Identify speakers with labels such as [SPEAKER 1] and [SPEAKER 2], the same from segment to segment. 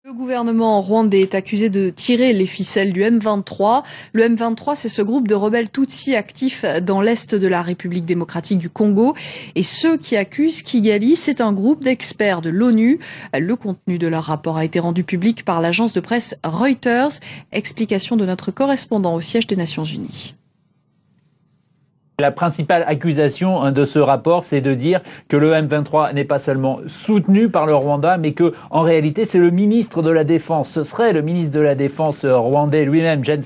[SPEAKER 1] Le gouvernement rwandais est accusé de tirer les ficelles du M23. Le M23, c'est ce groupe de rebelles Tutsis actifs dans l'est de la République démocratique du Congo. Et ceux qui accusent Kigali, c'est un groupe d'experts de l'ONU. Le contenu de leur rapport a été rendu public par l'agence de presse Reuters. Explication de notre correspondant au siège des Nations Unies.
[SPEAKER 2] La principale accusation de ce rapport, c'est de dire que le M23 n'est pas seulement soutenu par le Rwanda, mais que, en réalité, c'est le ministre de la Défense. Ce serait le ministre de la Défense rwandais lui-même, James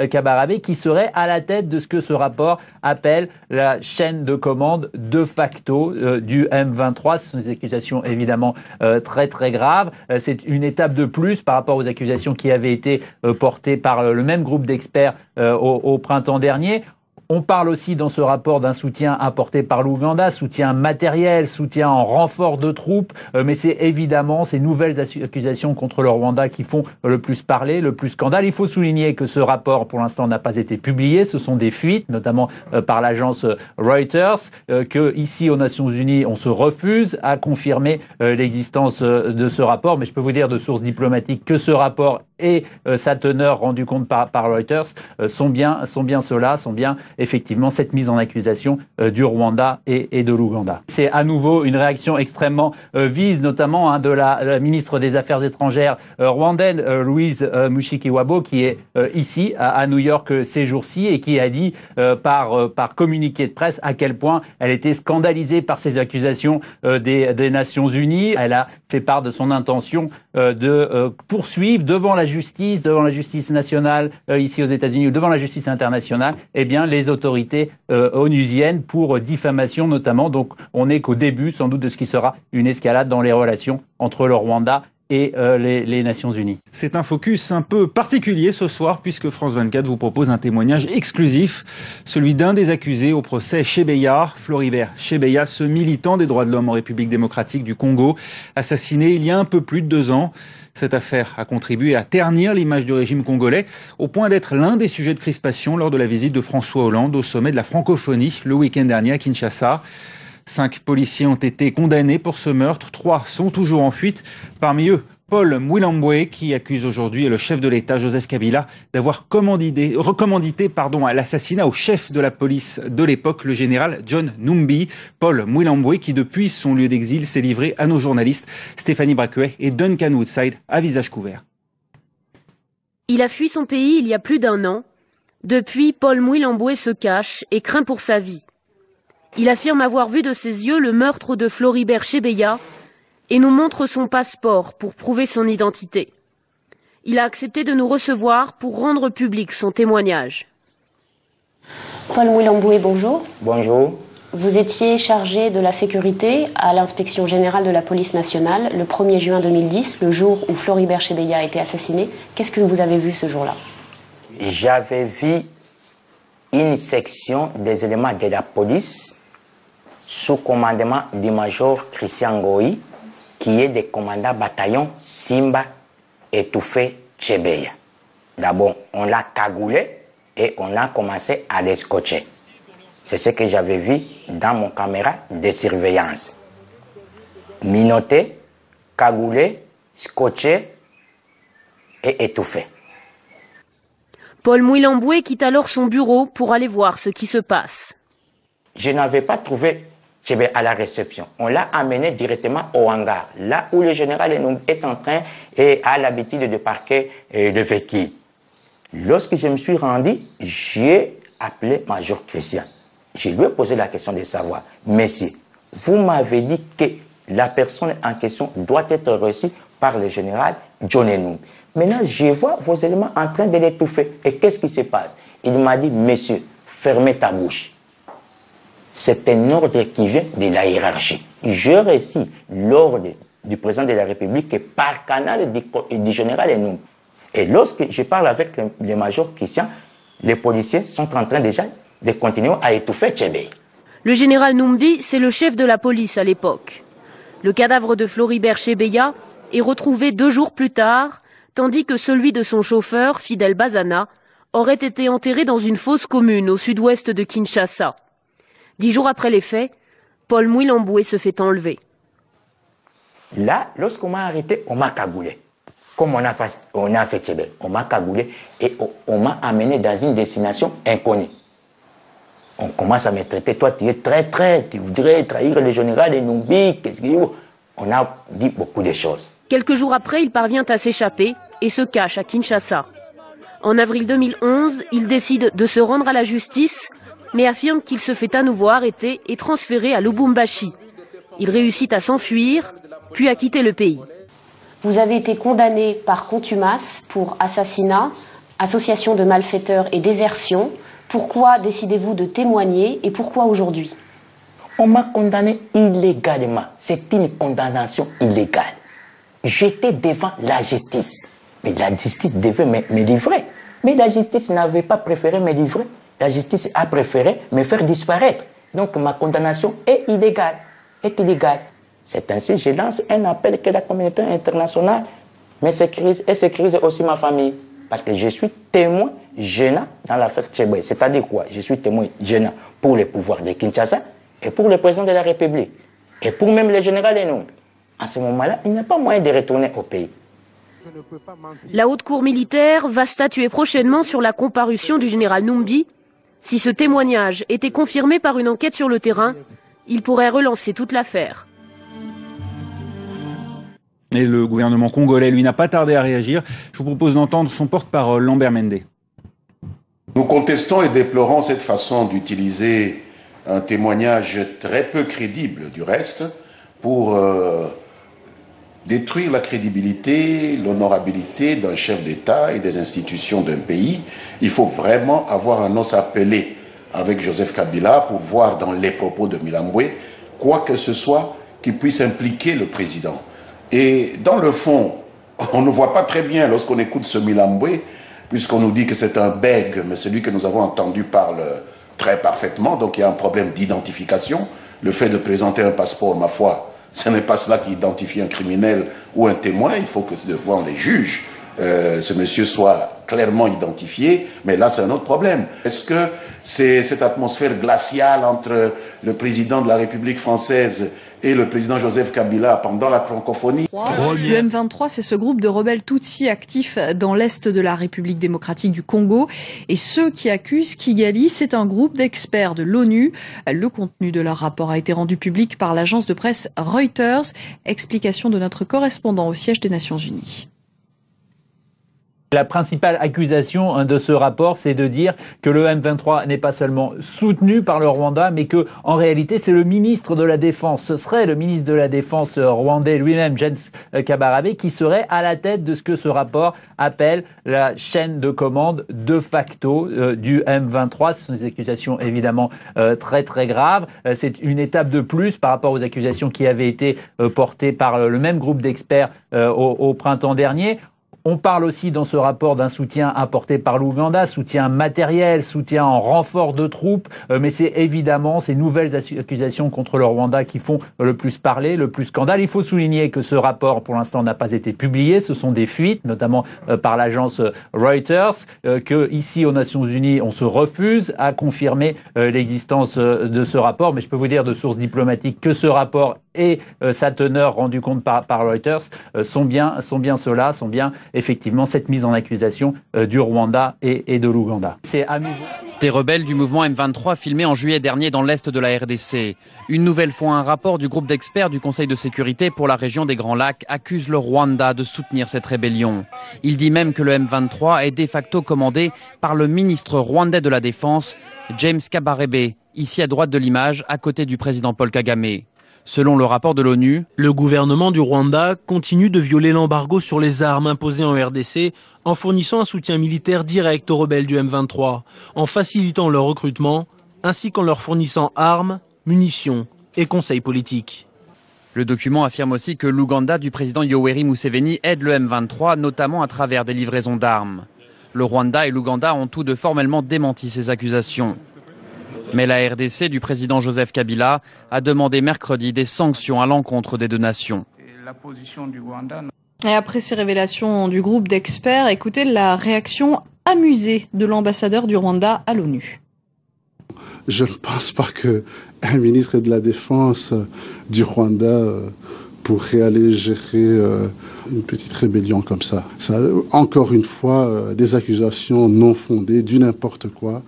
[SPEAKER 2] Kabarebe, qui serait à la tête de ce que ce rapport appelle la chaîne de commande de facto du M23. Ce sont des accusations évidemment très très graves. C'est une étape de plus par rapport aux accusations qui avaient été portées par le même groupe d'experts au printemps dernier. On parle aussi dans ce rapport d'un soutien apporté par l'Ouganda, soutien matériel, soutien en renfort de troupes, mais c'est évidemment ces nouvelles accusations contre le Rwanda qui font le plus parler, le plus scandale. Il faut souligner que ce rapport, pour l'instant, n'a pas été publié. Ce sont des fuites, notamment par l'agence Reuters, que ici aux Nations Unies, on se refuse à confirmer l'existence de ce rapport. Mais je peux vous dire de sources diplomatiques que ce rapport et sa teneur rendue compte par Reuters sont bien ceux-là, sont bien effectivement cette mise en accusation du Rwanda et de l'Ouganda. C'est à nouveau une réaction extrêmement vive, notamment de la ministre des Affaires étrangères rwandaine, Louise Mushikiwabo, qui est ici à New York ces jours-ci et qui a dit par communiqué de presse à quel point elle était scandalisée par ces accusations des Nations Unies. Elle a fait part de son intention de poursuivre devant la justice nationale ici aux États-Unis ou devant la justice internationale, eh bien les autorités onusiennes pour diffamation notamment. Donc on n'est qu'au début sans doute de ce qui sera une escalade dans les relations entre le Rwanda et les Nations Unies.
[SPEAKER 3] C'est un focus un peu particulier ce soir puisque France 24 vous propose un témoignage exclusif, celui d'un des accusés au procès Chebeya, Floribert Chebeya, ce militant des droits de l'homme en République démocratique du Congo, assassiné il y a un peu plus de 2 ans. Cette affaire a contribué à ternir l'image du régime congolais, au point d'être l'un des sujets de crispation lors de la visite de François Hollande au sommet de la francophonie le week-end dernier à Kinshasa. 5 policiers ont été condamnés pour ce meurtre, 3 sont toujours en fuite. Parmi eux, Paul Mwilambwe, qui accuse aujourd'hui le chef de l'État, Joseph Kabila, d'avoir recommandité l'assassinat au chef de la police de l'époque, le général John Numbi. Paul Mwilambwe, qui depuis son lieu d'exil s'est livré à nos journalistes Stéphanie Braquet et Duncan Woodside à visage couvert.
[SPEAKER 4] Il a fui son pays il y a plus d'1 an. Depuis, Paul Mwilambwe se cache et craint pour sa vie. Il affirme avoir vu de ses yeux le meurtre de Floribert Chebeya et nous montre son passeport pour prouver son identité. Il a accepté de nous recevoir pour rendre public son témoignage.
[SPEAKER 5] Paul Mwilambwe, bonjour.
[SPEAKER 6] Bonjour.
[SPEAKER 5] Vous étiez chargé de la sécurité à l'inspection générale de la police nationale le 1er juin 2010, le jour où Floribert Chebeya a été assassiné. Qu'est-ce que vous avez vu ce jour-là?
[SPEAKER 6] J'avais vu une section des éléments de la police sous commandement du major Christian Goï, qui est des commandants bataillon Simba étouffé Chebeya. D'abord, on l'a cagoulé et on a commencé à les scotcher. C'est ce que j'avais vu dans mon caméra de surveillance. Minoté, cagoulé, scotché et étouffé.
[SPEAKER 4] Paul Mwilambwe quitte alors son bureau pour aller voir ce qui se passe.
[SPEAKER 6] Je n'avais pas trouvé Chebeya à la réception. On l'a amené directement au hangar, là où le général est en train et a l'habitude de parquer le véhicule. Lorsque je me suis rendu, j'ai appelé Major Christian. Je lui ai posé la question de savoir, monsieur, vous m'avez dit que la personne en question doit être reçue par le général John Numbi. Maintenant, je vois vos éléments en train de l'étouffer. Et qu'est-ce qui se passe? Il m'a dit, monsieur, fermez ta bouche. C'est un ordre qui vient de la hiérarchie. J'ai reçu l'ordre du président de la République par canal du général Numbi. Et lorsque je parle avec le major Christian, les policiers sont en train déjà de continuer à étouffer Chebeya.
[SPEAKER 4] Le général Numbi, c'est le chef de la police à l'époque. Le cadavre de Floribert Chebeya est retrouvé 2 jours plus tard, tandis que celui de son chauffeur, Fidel Bazana, aurait été enterré dans une fosse commune au sud-ouest de Kinshasa. 10 jours après les faits, Paul Mwilambwe se fait enlever.
[SPEAKER 6] Là, lorsqu'on m'a arrêté, on m'a cagoulé. comme on a fait Tchébé, on m'a cagoulé et on m'a amené dans une destination inconnue. On commence à me traiter, toi tu es très, tu voudrais trahir le général Enumbi, on a dit beaucoup de choses.
[SPEAKER 4] Quelques jours après, il parvient à s'échapper et se cache à Kinshasa. En avril 2011, il décide de se rendre à la justice, mais affirme qu'il se fait à nouveau arrêter et transférer à Lubumbashi. Il réussit à s'enfuir, puis à quitter le pays.
[SPEAKER 5] Vous avez été condamné par contumace pour assassinat, association de malfaiteurs et désertion. Pourquoi décidez-vous de témoigner et pourquoi aujourd'hui?
[SPEAKER 6] On m'a condamné illégalement. C'est une condamnation illégale. J'étais devant la justice. Mais la justice devait me livrer. Mais la justice n'avait pas préféré me livrer. La justice a préféré me faire disparaître. Donc ma condamnation est illégale. C'est ainsi que je lance un appel que la communauté internationale me sécurise et sécurise aussi ma famille. Parce que je suis témoin gênant dans l'affaire Tchébé. C'est-à-dire quoi? Je suis témoin gênant pour les pouvoirs de Kinshasa et pour le président de la République. Et pour même le général Enung. À ce moment-là, il n'y a pas moyen de retourner au pays.
[SPEAKER 4] La haute cour militaire va statuer prochainement sur la comparution du général Numbi. Si ce témoignage était confirmé par une enquête sur le terrain, il pourrait relancer toute l'affaire.
[SPEAKER 3] Et le gouvernement congolais, lui, n'a pas tardé à réagir. Je vous propose d'entendre son porte-parole, Lambert Mende.
[SPEAKER 7] Nous contestons et déplorons cette façon d'utiliser un témoignage très peu crédible, du reste, pour détruire la crédibilité, l'honorabilité d'un chef d'État et des institutions d'un pays. Il faut vraiment avoir un os à peler avec Joseph Kabila pour voir dans les propos de Milambwe quoi que ce soit qui puisse impliquer le président. Et dans le fond, on ne voit pas très bien lorsqu'on écoute ce Milambwe, puisqu'on nous dit que c'est un bègue, mais celui que nous avons entendu parle très parfaitement, donc il y a un problème d'identification. Le fait de présenter un passeport, ma foi, ce n'est pas cela qui identifie un criminel ou un témoin. Il faut que devant les juges, ce monsieur soit clairement identifié, mais là c'est un autre problème. Est-ce que c'est cette atmosphère glaciale entre le président de la République française et le président Joseph Kabila pendant la francophonie?
[SPEAKER 1] Le M23, c'est ce groupe de rebelles Tutsis actifs dans l'est de la République démocratique du Congo. Et ceux qui accusent Kigali, c'est un groupe d'experts de l'ONU. Le contenu de leur rapport a été rendu public par l'agence de presse Reuters. Explication de notre correspondant au siège des Nations Unies.
[SPEAKER 2] La principale accusation de ce rapport, c'est de dire que le M23 n'est pas seulement soutenu par le Rwanda, mais que, en réalité, c'est le ministre de la Défense. Ce serait le ministre de la Défense rwandais lui-même, James Kabarebe, qui serait à la tête de ce que ce rapport appelle la chaîne de commande de facto du M23. Ce sont des accusations évidemment très très graves. C'est une étape de plus par rapport aux accusations qui avaient été portées par le même groupe d'experts au printemps dernier. On parle aussi dans ce rapport d'un soutien apporté par l'Ouganda, soutien matériel, soutien en renfort de troupes, mais c'est évidemment ces nouvelles accusations contre le Rwanda qui font le plus parler, le plus scandale. Il faut souligner que ce rapport, pour l'instant, n'a pas été publié. Ce sont des fuites, notamment par l'agence Reuters, que ici aux Nations Unies, on se refuse à confirmer l'existence de ce rapport. Mais je peux vous dire de sources diplomatiques que ce rapport et sa teneur rendue compte par Reuters sont bien ceux-là, sont bien effectivement cette mise en accusation du Rwanda et de l'Ouganda. C'est amusant.
[SPEAKER 8] Des rebelles du mouvement M23 filmés en juillet dernier dans l'est de la RDC. Une nouvelle fois, un rapport du groupe d'experts du Conseil de sécurité pour la région des Grands Lacs accuse le Rwanda de soutenir cette rébellion. Il dit même que le M23 est de facto commandé par le ministre rwandais de la Défense, James Kabarebe, ici à droite de l'image, à côté du président Paul Kagame. Selon le rapport de l'ONU,
[SPEAKER 9] le gouvernement du Rwanda continue de violer l'embargo sur les armes imposé en RDC en fournissant un soutien militaire direct aux rebelles du M23, en facilitant leur recrutement, ainsi qu'en leur fournissant armes, munitions et conseils politiques.
[SPEAKER 8] Le document affirme aussi que l'Ouganda du président Yoweri Museveni aide le M23, notamment à travers des livraisons d'armes. Le Rwanda et l'Ouganda ont tous deux formellement démenti ces accusations. Mais la RDC du président Joseph Kabila a demandé mercredi des sanctions à l'encontre des deux nations.
[SPEAKER 1] Et après ces révélations du groupe d'experts, écoutez la réaction amusée de l'ambassadeur du Rwanda à l'ONU.
[SPEAKER 10] Je ne pense pas qu'un ministre de la Défense du Rwanda pourrait aller gérer une petite rébellion comme ça. Ça, encore une fois, des accusations non fondées, du n'importe quoi.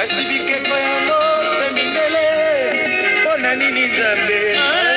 [SPEAKER 11] Kasi bikeko yango semindele, pona nini Nzambe